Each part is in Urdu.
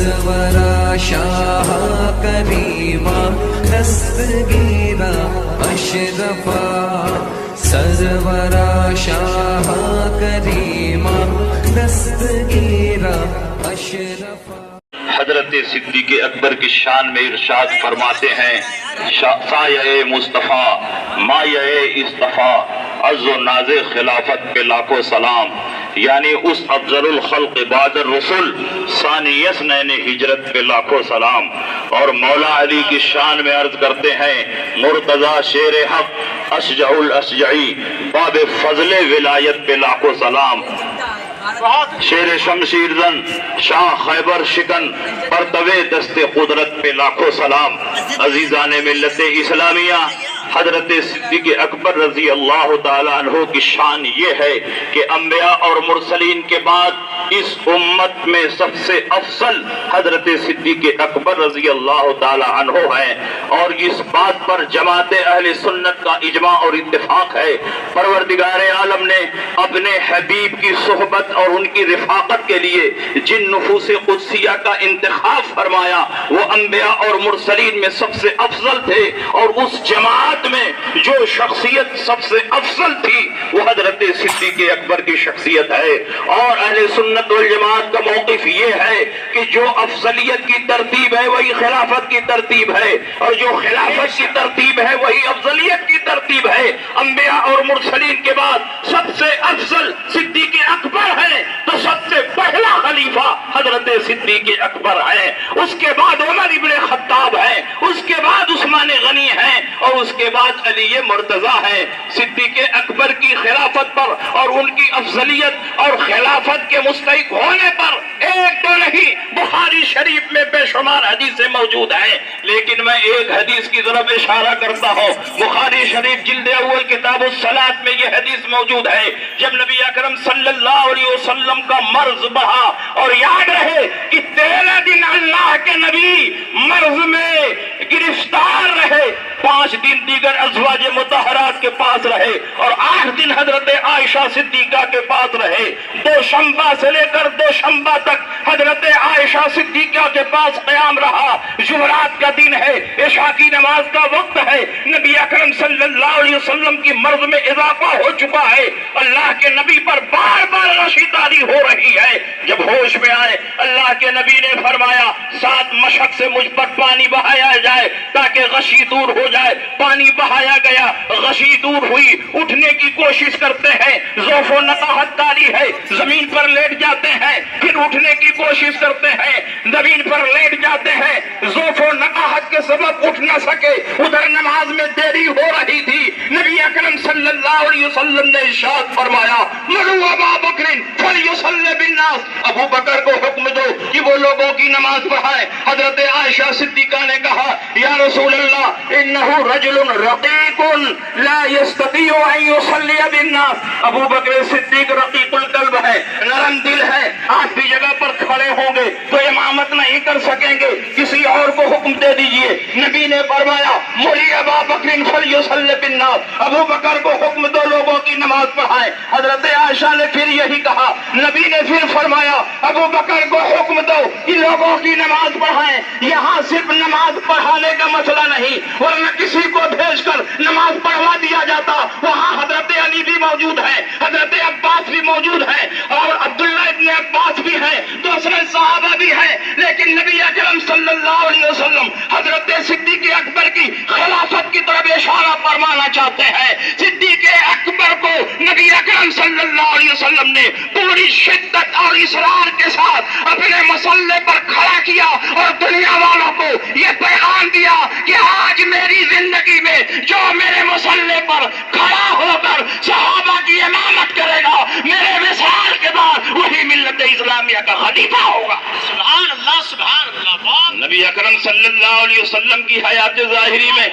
سرورا شاہ کریما دستگیرا اشرفا سرورا شاہ کریما دستگیرا اشرفا۔ حضرت صدیق اکبر کی شان میں ارشاد فرماتے ہیں سایہ مصطفیٰ مایہ اصطفیٰ عز و ناز خلافت پہ لاکھوں سلام، یعنی اس افضل الخلق بعد الرسل ثانی اثنین ہجرت پہ لاکھوں سلام۔ اور مولا علی کی شان میں عرض کرتے ہیں مرتضی شیر حق اشجع الاشجعی باب فضل ولایت پہ لاکھوں سلام۔ شیر شمشیر زن شاہ خیبر شکن پرتوے دست قدرت پہ لاکھوں سلام۔ عزیزان ملت اسلامیہ، حضرت صدیق اکبر رضی اللہ تعالیٰ عنہ کی شان یہ ہے کہ انبیاء اور مرسلین کے بعد اس امت میں سب سے افضل حضرت صدیق اکبر رضی اللہ تعالیٰ عنہ ہیں، اور اس بات پر جماعت اہل سنت کا اجماع اور اتفاق ہے۔ پروردگار عالم نے اپنے حبیب کی صحبت اور ان کی رفاقت کے لیے جن نفوس قدسیہ کا انتخاب فرمایا وہ انبیاء اور مرسلین میں سب سے افضل تھے، اور اس جماعت میں جو شخصیت سب سے افضل تھی وہ حضرت صدیق اکبر کی شخصیت ہے۔ اور اہل سنت والجماعت کا موقف یہ ہے کہ جو افضلیت کی ترتیب ہے وہی خلافت کی ترتیب ہے، اور جو خلافت کی ترتیب ہے وہی افضلیت کی ترتیب ہے۔ انبیاء اور مرسلین کے بعد سب سے افضل صدیق اکبر ہے تو سب سے پہلا خلیفہ حضرت صدیق اکبر ہے، اس کے بعد عمر ابن خطاب ہے، اس کے بعد عثمان غنی ہے، اور اس کے بعد علی مرتضیٰ ہے۔ صدیق اکبر کی خلافت پر اور ان کی افضلیت اور خلافت کے مستحق ہونے پر ایک تو نہیں بخاری شریف میں بے شمار حدیثیں موجود ہیں، لیکن میں ایک حدیث کی طرف اشارہ کرتا ہوں۔ بخاری شریف جلد اول کتاب الصلاۃ میں یہ حدیث موجود ہے، جب نبی اکرم صلی اللہ علیہ وسلم کا مرض بڑھا، اور یاد رہے کہ 13 دن اللہ کے نبی مرض میں گرفتار رہے، 5 دن دیگر ازواج مطہرات کے پاس رہے، اور 8 دن حضرت عائشہ صدیقہ کے پاس رہے۔ دوشنبہ سے لے کر دوشنبہ تک حضرت عائشہ صدیقہ کے پاس قیام رہا۔ جمعرات کا دن ہے، عشاء کی نماز کا وقت ہے، نبی اکرم صلی اللہ علیہ وسلم کی مرض میں اضافہ ہو چکا ہے، اللہ کے نبی پر بار بار غشی طاری ہو رہی ہے۔ جب ہوش میں آئے اللہ کے نبی نے فرمایا 7 مشق سے مجھ پر پانی بہایا جائے تاکہ غشی دور ہو جائے۔ پانی بہایا گیا، غشی دور ہوئی، اٹھنے کی کوشش کرتے ہیں، ضعف و نقاہت طاری ہے، زمین پر لیٹ جاتے ہیں، پھر اٹھنے کی کوشش کرتے ہیں، زمین پر لیٹ جاتے ہیں، ضعف و نقاہت کے سبب اٹھ نہ سکے، ادھر نماز میں دیری ہو رہی تھی۔ نبی اکرم صلی اللہ علیہ وسلم نے ارشاد فرمایا مروا ابا بکر فلیصلی بالناس، ابو بکر کو حکم دو کہ وہ لوگوں کی نماز پڑھائے۔ حضرت عائشہ صدیقہ نے کہا یا رسول اللہ انہ رجل رقیق لا یستطیع ان یصلی بالناس، ابو بکر صدیق رقیق القلب ہے، نرم دل ہے، آپ بھی جگہ پر کھڑے ہوں گے تو امامت نہیں کر سکیں گے، کسی اور کو حکم دے دیجئے۔ نبی نے فرمایا مری ابا بکر فلیصلی بالناس، ابو بکر کو حکم دو لوگوں کی نماز پڑھائے۔ حضرت عائشہ نے پھر یہی کہا، نبی نے پھر فرمایا ابو بکر کو حکم دو کہ لوگوں کی نماز پڑھائیں۔ یہاں صرف نماز پڑھانے کا مسئلہ نہیں، ورنہ کسی کو بھیج کر نماز پڑھوا دیا جاتا۔ وہاں حضرت علی بھی موجود ہے، حضرت عباس بھی موجود ہے، اور عبداللہ ابن عباس بھی ہے، دوسرے صحابہ بھی ہیں، لیکن نبی اکرم صلی اللہ علیہ وسلم حضرت صدیق اکبر کی خلافت کی طرف اشارہ فرمانا چاہتے ہیں۔ صدیق اکبر کو نبی اکرم صلی اللہ علیہ وسلم نے پوری شدت اور اصرار کے ساتھ اپنے مسلح پر کھڑا کیا، اور دنیا والوں کو یہ پیغام دیا کہ آج میری زندگی میں جو میرے مسلح پر کھڑا ہو کر صحابہ کی امامت کرے گا، میرے وصال کے بعد وہی ملت اسلامیہ کا خلیفہ ہوگا۔ سبحان اللہ سبحان اللہ۔ نبی اکرم صلی اللہ علیہ وسلم کی حیات ظاہری میں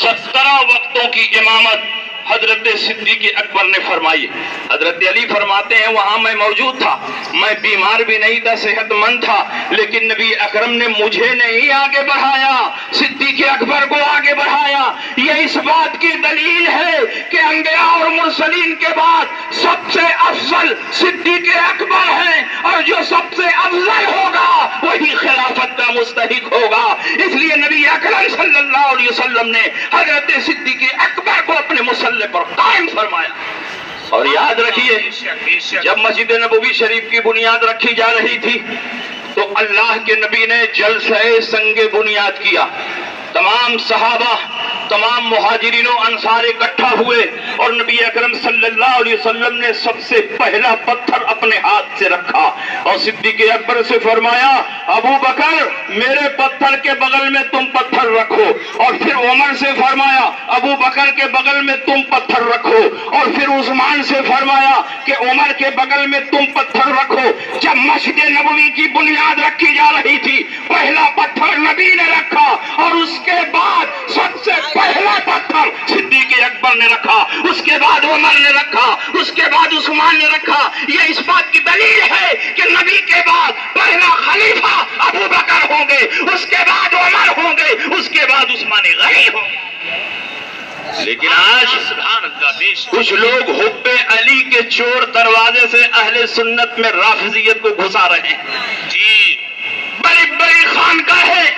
17 وقتوں کی امامت حضرت صدیق اکبر نے فرمائی. حضرت علی فرماتے ہیں وہاں میں موجود تھا, میں بیمار بھی نہیں تھا, صحت مند تھا, لیکن نبی اکرم نے مجھے نہیں آگے بڑھایا, صدیق اکبر کو آگے بڑھایا. یہ اس بات کی دلیل ہے کہ انبیاء اور مرسلین کے بعد سب سے افضل صدیق اکبر ہے, اور جو سب سے افضل ہوگا وہی خلافت کا مستحق ہوگا. اس لیے نبی اکرم صلی اللہ علیہ وسلم نے حضرت صدیق اکبر کو اپنے مصلی پر قائم فرمایا. اور یاد رکھیے, جب مسجد نبوی شریف کی بنیاد رکھی جا رہی تھی تو اللہ کے نبی نے جلسہ سنگ بنیاد کیا. تمام صحابہ, تمام مہاجرین و انصار اکٹھا ہوئے اور نبی اکرم صلی اللہ علیہ وسلم نے سب سے پہلا پتھر اپنے ہاتھ سے رکھا اور صدیق اکبر سے فرمایا ابو بکر میرے پتھر کے بغل میں تم پتھر رکھو, اور پھر عمر سے فرمایا ابو بکر کے بغل میں تم پتھر رکھو, اور پھر عثمان سے فرمایا کہ عمر کے بغل میں تم پتھر رکھو. جب مسجد نبوی کی بنیاد رکھی جا رہی تھی پہلا پتھر نبی نے رکھا, اور اس کے بعد سب سے پہلا پتھر صدیق اکبر نے رکھا, اس کے بعد عمر نے رکھا, اس کے بعد عثمان نے رکھا. یہ اس بات کی دلیل ہے کہ نبی کے بعد پہلا خلیفہ ابو بکر ہوں گے, اس کے بعد عمر ہوں گے, اس کے بعد عثمان غنی ہوں گے. لیکن آج کچھ لوگ حب علی کے چور دروازے سے اہل سنت میں رافضیت کو گھسا رہے ہیں. جی بڑی بڑی خانقاہیں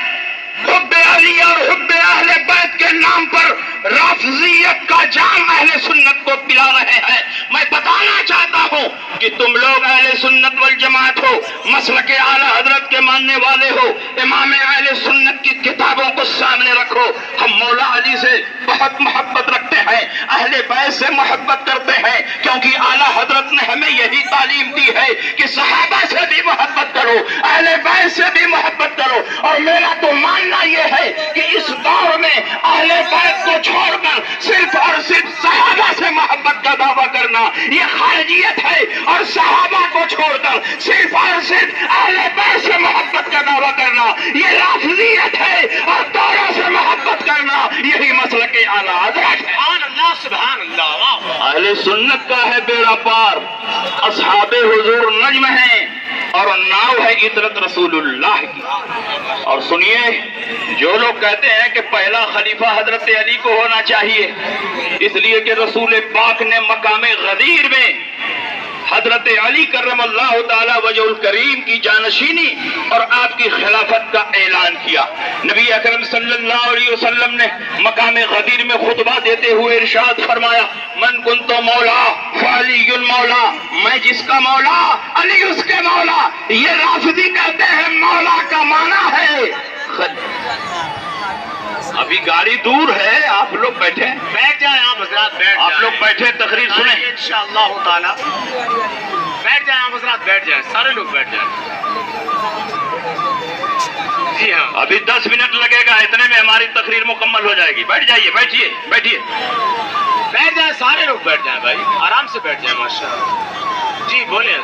حب علی اور حب اہل بیت کے نام پر رافضیت کا جام اہل سنت کو پلا رہے ہیں. میں بتانا چاہتا ہوں کہ تم لوگ اہل سنت والجماعت ہو, مسلک اعلی حضرت کے ماننے والے ہو, امام اہل سنت کی کتابوں کو سامنے رکھو. ہم مولا علی سے بہت محبت رکھتے ہیں, اہل بیت سے محبت کرتے ہیں, کیونکہ اعلی حضرت نے ہمیں یہی تعلیم دی ہے کہ صحابہ سے بھی محبت کرو, اہل بیت سے بھی محبت کرو. اور میرا تو ماننا یہ ہے کہ اس دور میں اہل بیت کو چھوڑ کر صرف اور صرف صحابہ سے محبت کا دعویٰ کرنا یہ خارجیت ہے, اور صحابہ کو چھوڑ کر صرف اور صرف اہل بیت سے محبت کا دعویٰ کرنا یہ رافضیت ہے, اور دوروں سے محبت کرنا یہی مسلک اعلیٰ حضرت ہے. سبحان اللہ. اہل سنت کا ہے بیڑا پار, اصحاب حضور نجم ہیں, اور ناؤ ہے عطرت رسول اللہ کی. اور سنیے, جو لوگ کہتے ہیں کہ پہلا خلیفہ حضرت علی کو ہونا چاہیے اس لیے کہ رسول پاک نے مقام غدیر میں حضرت علی کرم اللہ تعالی وجہ الکریم کی جانشینی اور آپ کی خلافت کا اعلان کیا. نبی اکرم صلی اللہ علیہ وسلم نے مقام غدیر میں خطبہ دیتے ہوئے ارشاد فرمایا من کنت مولا فعلی مولا, میں جس کا مولا علی اس کے مولا. یہ رافضی کہتے ہیں مولا کا معنی ہے. ابھی گاڑی دور ہے, آپ لوگ بیٹھے, بیٹھ جائیں آپ حضرات, بیٹھ جائیں. آپ لوگ بیٹھے تقریر سنیں انشاءاللہ تعالی. بیٹھ جائیں آپ حضرات, بیٹھ جائیں, سارے لوگ بیٹھ جائیں. جی ہاں, ابھی 10 منٹ لگے گا, اتنے میں ہماری تقریر مکمل ہو جائے گی. بیٹھ جائیے, بیٹھیے بیٹھیے, بیٹھ جائیں, سارے لوگ بیٹھ جائیں بھائی, آرام سے بیٹھ جائیں. ماشاءاللہ. جی بولیں.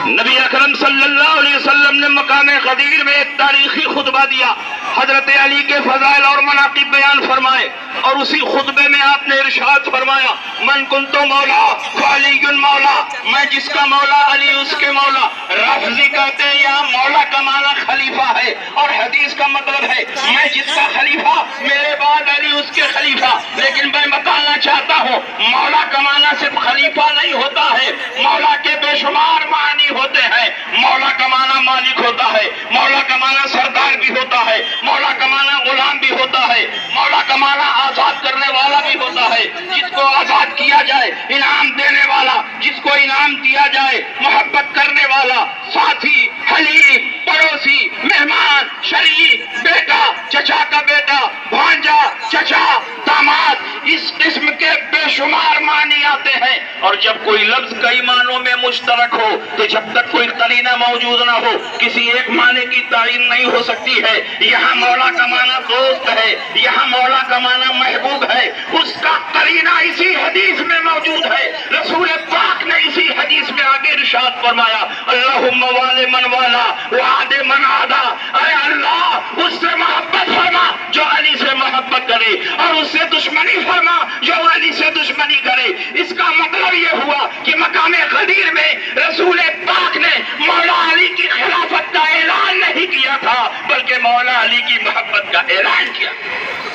نبی اکرم صلی اللہ علیہ وسلم نے مقام غدیر میں ایک تاریخی خطبہ دیا, حضرت علی کے فضائل اور مناقب بیان فرمائے, اور اسی خطبے میں آپ نے ارشاد فرمایا من کنت مولا فعلی مولا, میں جس کا مولا علی اس کے مولا. رافضی کہتے ہیں یہاں مولا کا معنی خلیفہ ہے, اور حدیث کا مطلب ہے میں جس کا خلیفہ میرے بعد علی اس کے خلیفہ. لیکن میں بتانا چاہتا ہوں مولا کا معنی صرف خلیفہ نہیں ہوتا ہے, مولا کے بے شمار معنی ہوتے ہیں. مولا کا معنی مالک ہوتا ہے, مولا کا معنی سردار بھی ہوتا ہے, مولا کا معنی غلام بھی ہوتا ہے, مولا کا معنی آزاد کرنے والا بھی ہوتا ہے, جس کو آزاد کیا جائے انعام دینے والا, جس کو انعام دیا جائے محبت کرنے والا, ساتھی, حلیم, پڑوسی, مہمان, شریک, بیٹا, چچا کا بیٹا, بھانجا, چچا, داماد, اس قسم کے بے شمار معنی آتے ہیں. اور جب کوئی لفظ کئی معنوں میں مشترک ہو تو جب تک کوئی قرینہ موجود نہ ہو کسی ایک معنی کی تعین نہیں ہو سکتی ہے. یہاں مولا کا معنی دوست ہے, یہاں مولا کا معنی محبوب ہے, اس کا قرینہ اسی حدیث میں موجود ہے. رسول پاک نے اسی حدیث میں آگے ارشاد فرمایا اللہم والے من والا وعد من عادا، اے اللہ اس سے محبت فرما جو علی سے محبت کرے، اور اس سے دشمنی فرما جو علی سے دشمنی کرے۔ اس کا مطلب یہ ہوا کہ مقام غدیر میں رسول پاک نے مولا علی کی خلافت کا اعلان نہیں کیا تھا، بلکہ مولا علی کی محبت کا اعلان کیا۔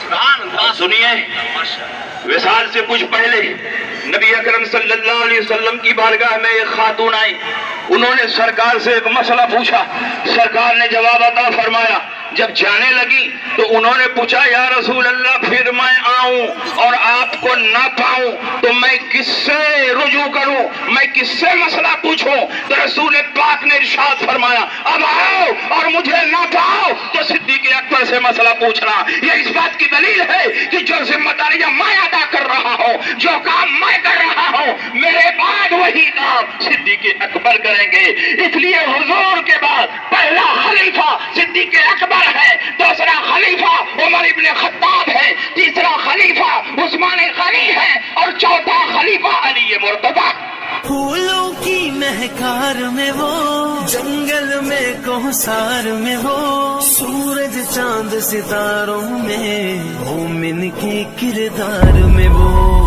سبحان اللہ۔ سنیے، وصال سے کچھ پہلے نبی اکرم صلی اللہ علیہ وسلم کی بارگاہ میں ایک خاتون آئی، انہوں نے سرکار سے ایک مسئلہ پوچھا، سرکار نے جواب عطا فرمایا۔ جب جانے لگی تو انہوں نے پوچھا یا رسول اللہ پھر میں آؤں اور آپ کو نہ پاؤں تو میں کس سے رجوع کروں، میں کس سے مسئلہ پوچھوں؟ تو رسول پاک نے ارشاد فرمایا اب آؤ اور مجھے نہ پاؤ تو صدیق اکبر سے مسئلہ پوچھنا۔ یہ اس بات کی دلیل ہے کہ جو ذمہ داریاں میں ادا کر رہا ہوں، جو کام میں کر رہا ہوں، میرے بعد وہی کام صدیق اکبر کریں گے۔ اس لیے حضور کے بعد پہلا خلیفہ صدیق اکبر ہے، دوسرا خلیفہ عمر ابن خطاب ہے، تیسرا خلیفہ عثمان غنی ہے، اور چوتھا خلیفہ علی مرتضیٰ۔ پھولوں کی مہکار میں وہ، جنگل میں کوثار میں وہ، سورج چاند ستاروں میں مومن کے کردار میں وہ۔